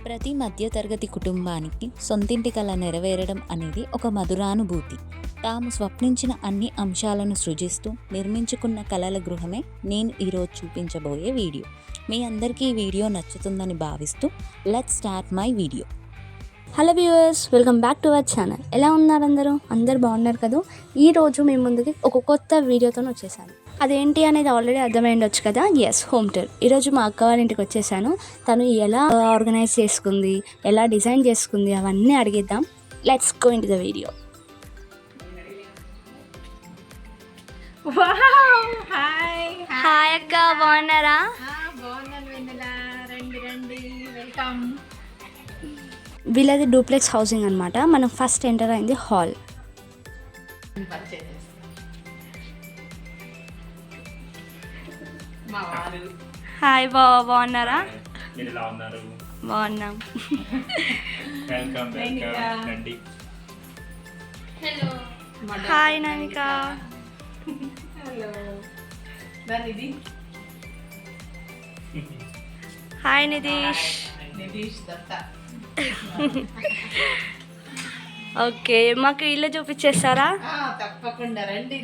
ప్రతి మధ్యతరగతి కుటుంబానికి సొంతింటి కల నెరవేరడం అనేది ఒక మధురానుభూతి. తాము స్వప్నించిన అన్ని అంశాలను సృజిస్తూ నిర్మించుకున్న కలల గృహమే నేను ఈరోజు చూపించబోయే వీడియో. మీ అందరికీ ఈ వీడియో నచ్చుతుందని భావిస్తూ let's start my video. Hello viewers, welcome back to our channel. ఎలా ఉన్నారు అందరూ బాగున్నారు కదా. ఈరోజు మేము ముందుకి ఒక కొత్త వీడియోతో వచ్చేసాను. అదేంటి అనేది ఆల్రెడీ అర్థమైండొచ్చు కదా. Yes, home tour. ఈరోజు మా అక్క వాళ్ళ ఇంటికి వచ్చేసాను. తను ఎలా ఆర్గనైజ్ చేసుకుంది, ఎలా డిజైన్ చేసుకుంది, అవన్నీ అడిగిద్దాం. Let's go into the video. Hi అక్క, బాగున్నారా? వెల్కమ్. వీళ్ళది డూప్లెక్స్ హౌసింగ్ అనమాట. మనం ఫస్ట్ ఎంటర్ అయింది హాల్. హాయ్ బాబా, బాగున్నారా? బాగున్నాం. Hi Namika. Hi Nitish. Okay, మాకు ఇల్లు చూపించేస్తారా? తప్పకుండా రండి.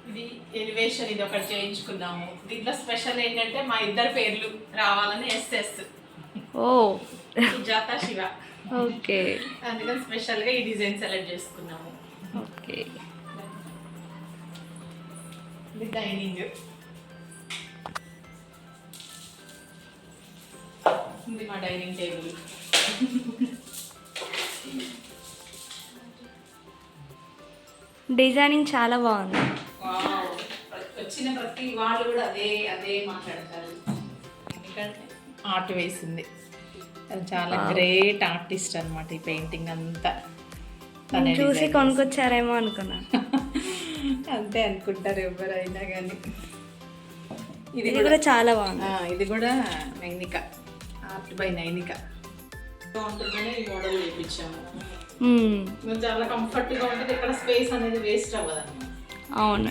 ఇది ఎలివేషన్, ఇది ఒకటి చేయించుకున్నాము. దీంట్లో స్పెషల్ ఏంటంటే మా ఇద్దరు పేర్లు రావాలని ఎస్ఎస్. ఓ, సుజాత శివ. ఓకే, అందుకని స్పెషల్ గా ఈ డిజైన్ సెలెక్ట్ చేసుకున్నాము. ఓకే. ఇది డైనింగ్. ఇది మా డైనింగ్ టేబుల్. డిజైనింగ్ చాలా బాగుంది. వచ్చిన ప్రతి వాళ్ళు కూడా అదే మాట్లాడతారు. ఎందుకంటే ఆర్ట్ వేసింది, అది చాలా గ్రేట్ ఆర్టిస్ట్ అనమాట. ఈ పెయింటింగ్ అంతా చూసి కొనుక్కొచ్చారేమో అనుకున్నా. అంతే అనుకుంటారు ఎవరైనా కానీ. ఇది కూడా చాలా బాగుంది. ఇది కూడా నైనిక, ఆర్ట్ బై నైనిక. బాగుంటుందని ఈ మోడల్ వేయించాము. చాలా కంఫర్ట్ గా ఉంటుంది. ఇక్కడ స్పేస్ అనేది వేస్ట్ అవ్వదు అన్నమాట. అవును.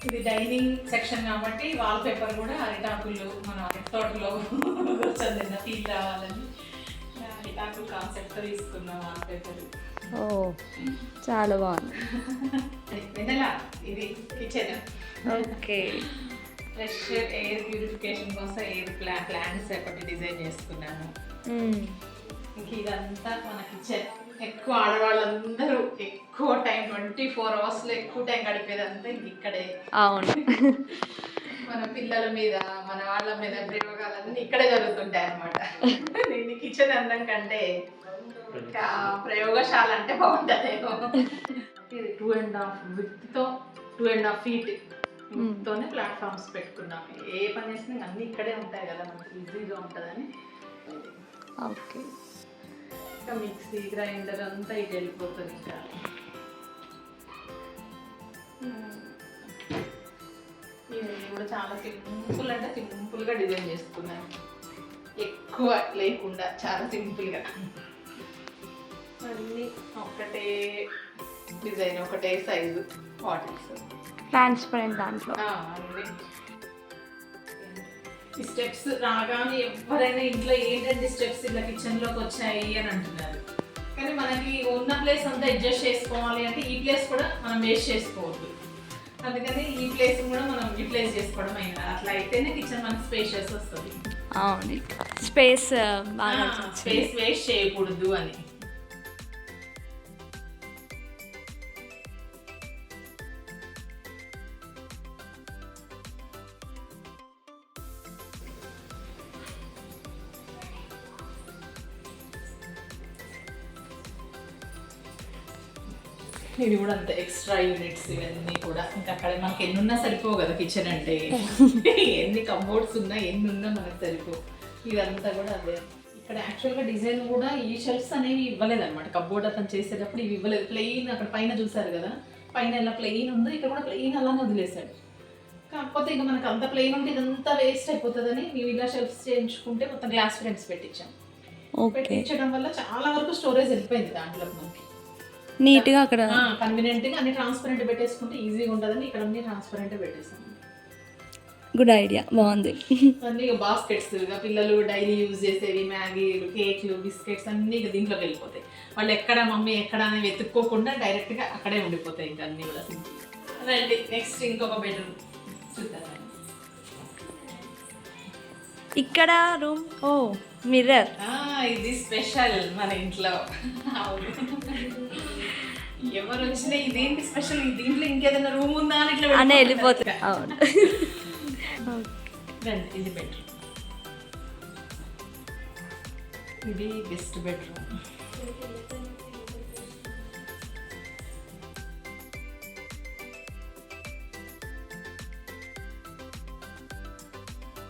ఇది డైనింగ్ సెక్షన్ కాబట్టి వాల్ పేపర్ కూడా అరిటాకులు, మన అరటి తోటలో కూర్చొని ఫీల్ రావాలని అరిటాకు కాన్సెప్ట్ తీసుకున్నాం వాల్ పేపర్. ఓ, చాలా బాగుంది. ఇది kitchen. Okay. Fresh air purification కోసం ఎయిర్ ప్లాంట్స్ ఒకటి డిజైన్ చేసుకున్నాను. ఇంక ఇదంతా మన కిచెన్. ఎక్కువ ఆడవాళ్ళందరూ ఎక్కువ టైం 24 hours ఎక్కువ టైం గడిపేదంతా ఇంక ఇక్కడే. అవును. మన పిల్లల మీద, మన వాళ్ళ మీద ప్రయోగాలన్నీ ఇక్కడే జరుగుతుంటాయి అన్నమాట. నేను కిచెన్ అందం కంటే ప్రయోగశాల అంటే బాగుంటుందేమో. ఇది 2.5 విడ్త్తో 2.5 feet తోనే ప్లాట్ఫామ్స్ పెట్టుకున్నాం. ఏ పని చేసినా అన్నీ ఇక్కడే ఉంటాయి కదా, మనకి ఈజీగా ఉంటుందని. ఓకే. ఇంకా మిక్సీ, గ్రైండర్ అంతా ఇటు వెళ్ళిపోతుంది. ఇంకా ఇది కూడా చాలా సింపుల్గా డిజైన్ చేసుకున్నాను. ఎక్కువ లేకుండా చాలా సింపుల్గా. అన్నీ ఒకటే డిజైన్, ఒకటే సైజు బాటిల్స్, ట్రాన్స్పరెంట్ దాంట్లో. అన్నీ ఈ స్టెప్స్ రాగానే ఎవరైనా ఇంట్లో ఏంటంటే స్టెప్స్ ఇలా కిచెన్లోకి వచ్చాయి అని అంటున్నారు. కానీ మనకి ఉన్న ప్లేస్ అంతా అడ్జస్ట్ చేసుకోవాలి అంటే ఈ ప్లేస్ కూడా మనం వేస్ట్ చేసుకోవద్దు. అందుకని ఈ ప్లేస్ కూడా మనం యూటిలైజ్ చేసుకోవడం అయినా, అట్లా అయితేనే కిచెన్ మనకి స్పేషియస్ వస్తుంది. అవును, స్పేస్ వేస్ట్ చేయకూడదు అని. ఇది కూడా అంత ఎక్స్ట్రా యూనిట్స్ ఇవన్నీ కూడా. ఇంకా అక్కడ మనకి ఎన్నున్నా సరిపోవు కదా కిచెన్ అంటే. ఎన్ని కబోర్డ్స్ ఉన్నా ఎన్నున్నా మనకు సరిపోవు. ఇదంతా కూడా అదే. ఇక్కడ యాక్చువల్గా డిజైన్ కూడా ఈ షెల్ఫ్స్ అనేవి ఇవ్వలేదు అనమాట. కబోర్డ్ అతను చేసేటప్పుడు ఇవి ఇవ్వలేదు. ప్లెయిన్ అక్కడ పైన చూసారు కదా, పైన ఎలా ప్లెయిన్ ఉందో ఇక్కడ కూడా ప్లెయిన్ అలానే వదిలేశాడు. కాకపోతే ఇక మనకు అంత ప్లెయిన్ ఉంటే ఇదంతా వేస్ట్ అయిపోతుందని మేము ఇలా షెల్ఫ్స్ చేయించుకుంటే మొత్తం గ్లాస్ ఫ్రేమ్స్ పెట్టించాం. పెట్టించడం వల్ల చాలా వరకు స్టోరేజ్ వెళ్ళిపోయింది దాంట్లో మనకి. నీట్గా అక్కడ కన్వీనియంట్గా అన్ని ట్రాన్స్పరెంట్ పెట్టేసుకుంటే ఈజీగా ఉంటుందని ఇక్కడ అన్ని ట్రాన్స్పరెంట్ పెట్టేసాను. గుడ్ ఐడియా, బాగుంది. అన్నీ బాస్కెట్స్ ఇక పిల్లలు డైలీ యూజ్ చేసేవి మ్యాగీలు, కేక్లు, బిస్కెట్స్ అన్నీ ఇక దీంట్లోకి వెళ్ళిపోతాయి. వాళ్ళు ఎక్కడ మమ్మీ ఎక్కడ అని వెతుక్కోకుండా డైరెక్ట్గా అక్కడే ఉండిపోతాయి ఇంకా అన్నీ కూడా సింపుల్. రండి నెక్స్ట్ ఇంకొక బెడ్రూమ్ చూద్దాం. ఇక్కడ రూమ్, ఓ మిర్రర్. ఇది స్పెషల్ మన ఇంట్లో. ఎవరు వచ్చినా ఇదేంటి స్పెషల్, దీంట్లో ఇంకేదైనా రూమ్ ఉందా అని ఇట్లా అనే వెళ్ళిపోతుంది. అవును. రండి ఇది బెడ్రూమ్. ఇది గెస్ట్ బెడ్రూమ్.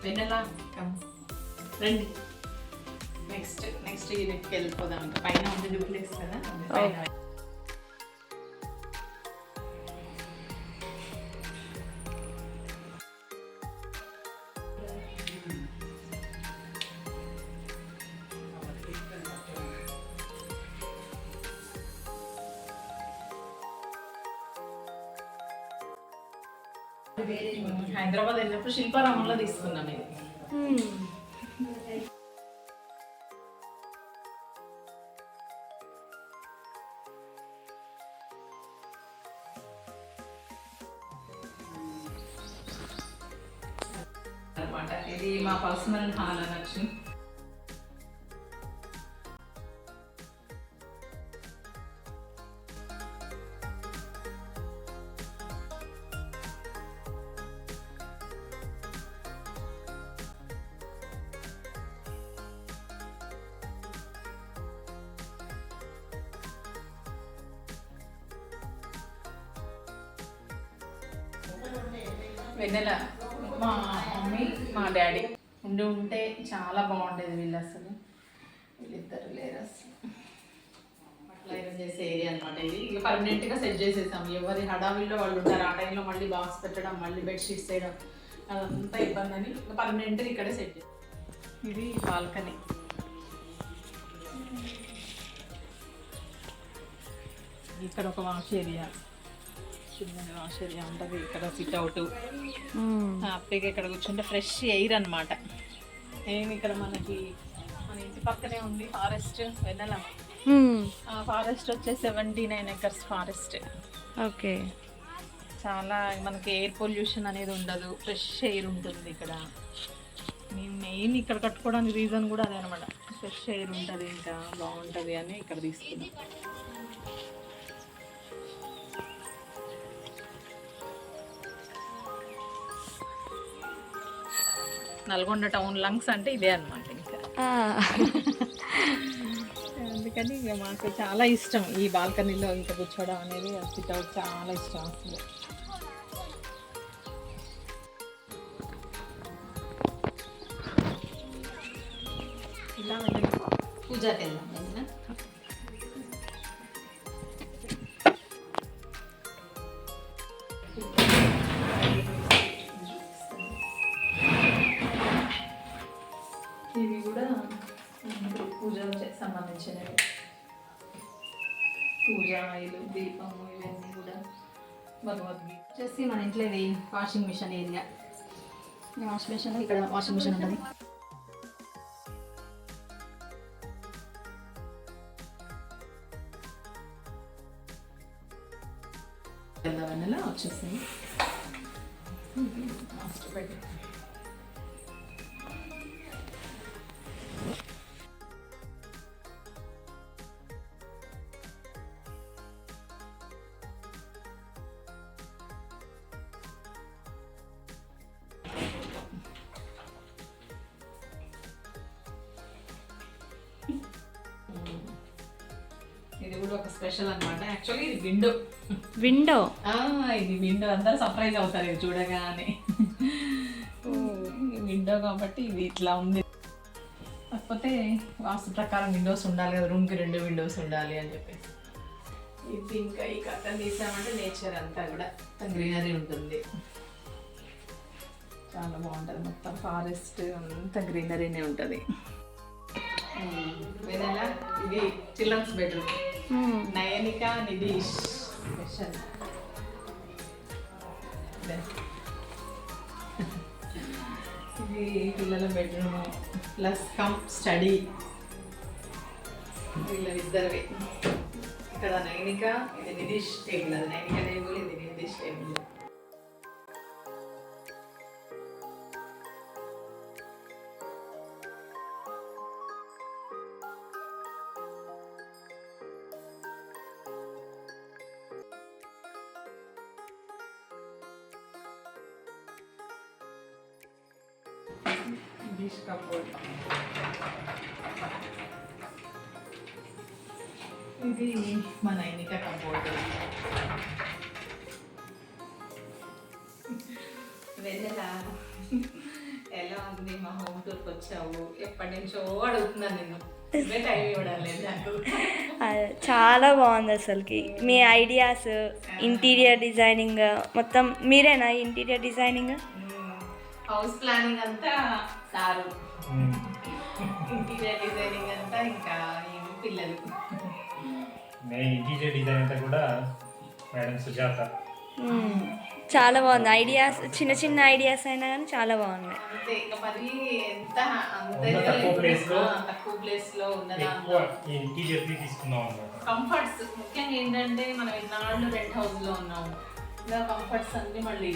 వెన్నెలా రండి. నెక్స్ట్ యూనిట్కి వెళ్ళిపోదాం. ఇంకా పైన ఉంది డూప్లెక్స్ కదా, పైన హైదరాబాద్ వెళ్ళినప్పుడు శిల్పారామంలో తీసుకున్నాం ఇది. అన్నమాట ఇది మా పర్సనల్ హాల్ అనొచ్చు. వెన్నెల మా మమ్మీ మా డాడీ ఉంటే చాలా బాగుండేది. వీళ్ళు అసలు వీళ్ళిద్దరు లేరు అసలు. అట్లా ఏం చేసే ఏరియా అనమాట ఇది. ఇక పర్మనెంట్గా సెట్ చేసేసాం. ఎవరి హడావిల్లో వాళ్ళు ఉంటారు. ఆ టైంలో మళ్ళీ బాక్స్ పెట్టడం, మళ్ళీ బెడ్షీట్స్ వేయడం అదంతా ఇబ్బంది అని ఇక పర్మనెంట్గా ఇక్కడే సెట్ చేసాం. ఇది బాల్కనీ. ఇక్కడ ఒక వాష్ ఏరియా, చిన్న వాష్ ఏరియా ఉంటుంది. ఇక్కడ సిట్ అవుట్ హ్యాపీగా ఇక్కడ కూర్చుంటే ఫ్రెష్ ఎయిర్ అనమాట. ఏమి ఇక్కడ మనకి మన ఇంటి పక్కనే ఉంది ఫారెస్ట్. వెళ్ళాం. ఫారెస్ట్ వచ్చే 79 acres ఫారెస్ట్. ఓకే. చాలా మనకి ఎయిర్ పొల్యూషన్ అనేది ఉండదు, ఫ్రెష్ ఎయిర్ ఉంటుంది ఇక్కడ. మేము మెయిన్ ఇక్కడ కట్టుకోవడానికి రీజన్ కూడా అదే అనమాట. ఫ్రెష్ ఎయిర్ ఉంటుంది, ఇంకా బాగుంటుంది అని ఇక్కడ తీసుకున్నాం. నల్గొండ టౌన్ లంగ్స్ అంటే ఇదే అనమాట. ఇంకా అందుకని ఇక మాకు చాలా ఇష్టం ఈ బాల్కనీలో ఇంకా కూర్చోవడం అనేది. సిట్అవుట్ చాలా ఇష్టం అసలు. ఇలా పూజకి వెళ్దాం. ఇవి కూడా పూజకు సంబంధించినవి. పూజ ఆయిలు, దీపము ఇవన్నీ కూడా భగవద్గీత. వచ్చేసి మన ఇంట్లో ఇది washing machine area. Washing machine, ఇక్కడ వాషింగ్ మిషన్ ఉంటుంది. వెన్నెల వచ్చేసింది. ఇది కూడా ఒక స్పెషల్ అనమాట. యాక్చువల్లీ ఇది విండో. ఇది విండో. అందరూ సర్ప్రైజ్ అవుతారు ఇది చూడగానే. విండో కాబట్టి ఇది ఇట్లా ఉంది. కాకపోతే వాస్తు ప్రకారం విండోస్ ఉండాలి కదా, రూమ్కి 2 విండోస్ ఉండాలి అని చెప్పేసి ఇది. ఇంకా ఈ కట్టను తీసామంటే నేచర్ అంతా కూడా గ్రీనరీ ఉంటుంది. చాలా బాగుంటుంది. మొత్తం ఫారెస్ట్ అంతా గ్రీనరీనే ఉంటుంది. వెనెలా ఇది చిల్డ్రన్స్ బెడ్రూమ్. నయనిక, నిధీష్ స్పెషల్. ఇది పిల్లల బెడ్రూమ్ ప్లస్ కమ్ స్టడీ వీళ్ళిద్దరివి. ఇక్కడ నైనిక, ఇది నిధిష్ టేబుల్, అది నైనిక టేబుల్, ఇది నిధిష్ టేబుల్. Dish cupboard. ఇది మా నైనిక కబోర్డ్. వెన్నెలా ఎలా ఉంది, మా హోమ్ టూర్కి వచ్చావు, ఎప్పటి నుంచో అడుగుతున్నాను నేను, ఇవే టైం ఇవ్వడం లేదు నాకు. చాలా బాగుంది అసలుకి. మీ ఐడియాస్, ఇంటీరియర్ డిజైనింగ్ మొత్తం మీరేనా? ఇంటీరియర్ డిజైనింగ్, హౌస్ ప్లానింగ్ అంతా సారు, ఇంటీరియర్ డిజైనింగ్ అంతా ఇంకా పిల్లలు. ఇంటీరియర్ డిజైన్ అంతా కూడా మేడం సుజాత. చాలా బాగుంది. ఐడియాస్, చిన్న చిన్న ఐడియాస్ అయినా కానీ చాలా బాగున్నాయి. అంతే, ఇంకా మరి ఎంత తక్కువ ప్లేస్ లో ఎక్కువ ఇంటీరియర్ తీసుకున్నాం అన్నమాట. కంఫర్ట్స్ ముఖ్యంగా ఏంటంటే మనం ఇన్నాళ్ళు రెంట్ హౌస్ లో ఉన్నాము, ఇంకా కంఫర్ట్స్ అన్ని మళ్ళీ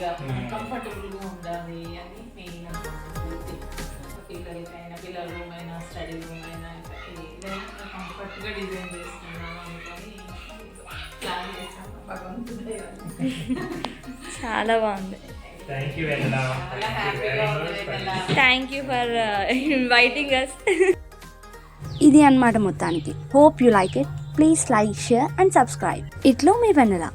కంఫర్టబుల్ గా ఉండాలి అని మెయిన్ అనుకుంటుంది. పిల్లలకైనా, పిల్లల రూమ్ అయినా, స్టడీ రూమ్ అయినా, ఏదైనా కంఫర్ట్ గా డిజైన్ చేసుకున్నాము అనుకొని ప్లాన్ చేసాము. భగవంతుడే చాలా బాగుంది. Thank you Vennela. చాలా హ్యాపీగా ఉంది Vennela. Thank you for inviting us. ఇది అన్నమాట మొత్తానికి. Hope you like it. Please like, share and subscribe. ఇట్లో మీ వెన్నెల.